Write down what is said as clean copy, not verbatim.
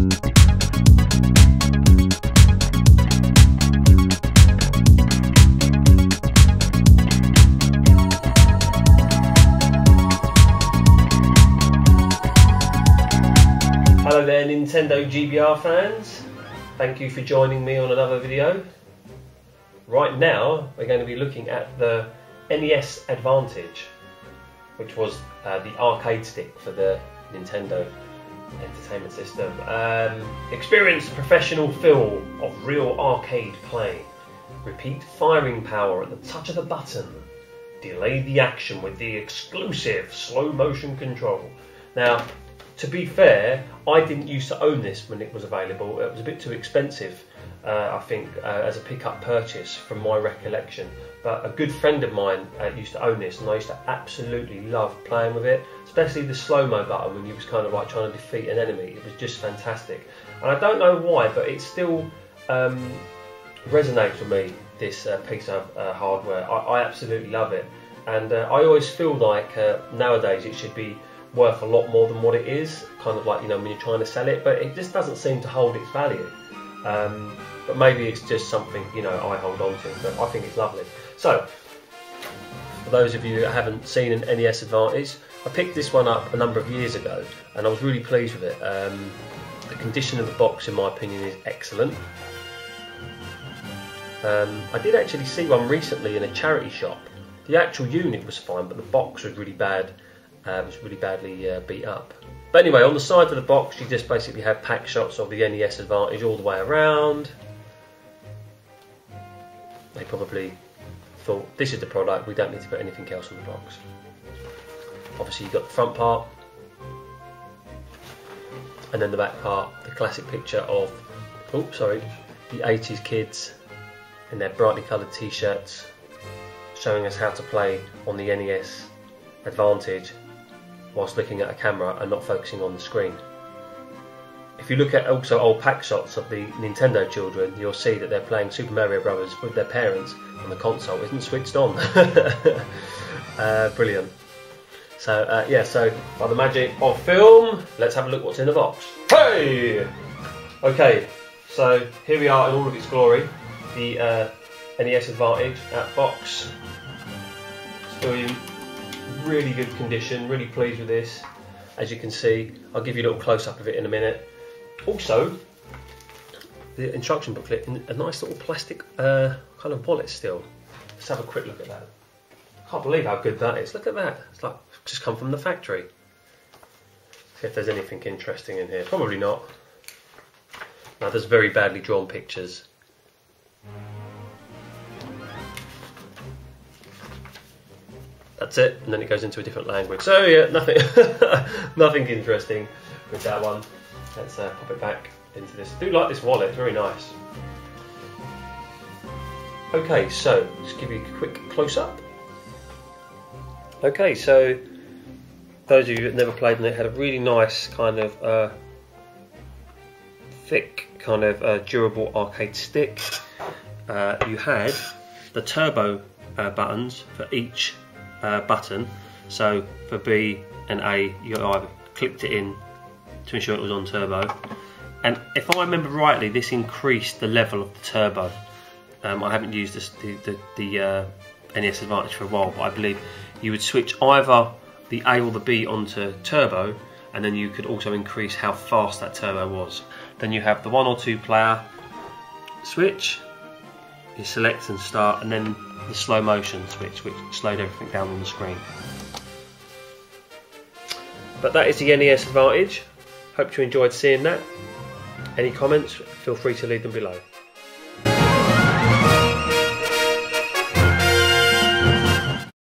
Hello there Nintendo GBR fans, thank you for joining me on another video. Right now we're going to be looking at the NES Advantage, which was the arcade stick for the Nintendo Entertainment System. Experience the professional feel of real arcade playing. Repeat firing power at the touch of the button. Delay the action with the exclusive slow motion control. Now, to be fair, I didn't used to own this when it was available. It was a bit too expensive, I think, as a pick-up purchase from my recollection. But a good friend of mine used to own this, and I used to absolutely love playing with it, especially the slow-mo button when you was kind of like trying to defeat an enemy. It was just fantastic. And I don't know why, but it still resonates with me, this piece of hardware. I absolutely love it. And I always feel like nowadays it should be worth a lot more than what it is, kind of like, you know, when you're trying to sell it, but it just doesn't seem to hold its value. But maybe it's just something, you know, I hold on to, but I think it's lovely. So, for those of you that haven't seen an NES Advantage, I picked this one up a number of years ago, and I was really pleased with it. The condition of the box, in my opinion, is excellent. I did actually see one recently in a charity shop. The actual unit was fine, but the box was really bad. It was really badly beat up. But anyway, on the side of the box you just basically have pack shots of the NES Advantage all the way around. They probably thought, this is the product, we don't need to put anything else on the box. Obviously you've got the front part, and then the back part, the classic picture of, the 80s kids in their brightly coloured t-shirts, showing us how to play on the NES Advantage whilst looking at a camera and not focusing on the screen. If you look at also old pack shots of the Nintendo children, you'll see that they're playing Super Mario Brothers with their parents and the console isn't switched on. Brilliant. So yeah, so by the magic of film, let's have a look what's in the box. Hey! Okay, so here we are in all of its glory. The NES Advantage out box. Still in really good condition, really pleased with this. As you can see, I'll give you a little close-up of it in a minute. Also, the instruction booklet in a nice little plastic kind of wallet still. Let's have a quick look at that. I can't believe how good that is. Look at that. It's like just come from the factory. See if there's anything interesting in here. Probably not. Now, there's very badly drawn pictures. That's it, and then it goes into a different language. So yeah, nothing, nothing interesting with that one. Let's pop it back into this. I do like this wallet, it's very nice. Okay, so let's give you a quick close-up. Okay, so those of you that never played, and it had a really nice kind of thick, kind of durable arcade stick. You had the turbo buttons for each button, so for B and A you either clicked it in to ensure it was on turbo, and if I remember rightly this increased the level of the turbo. I haven't used the NES Advantage for a while, but I believe you would switch either the A or the B onto turbo, and then you could also increase how fast that turbo was. Then you have the 1 or 2 player switch, you select and start, and then the slow motion switch, which slowed everything down on the screen. But that is the NES Advantage. Hope you enjoyed seeing that. Any comments, feel free to leave them below.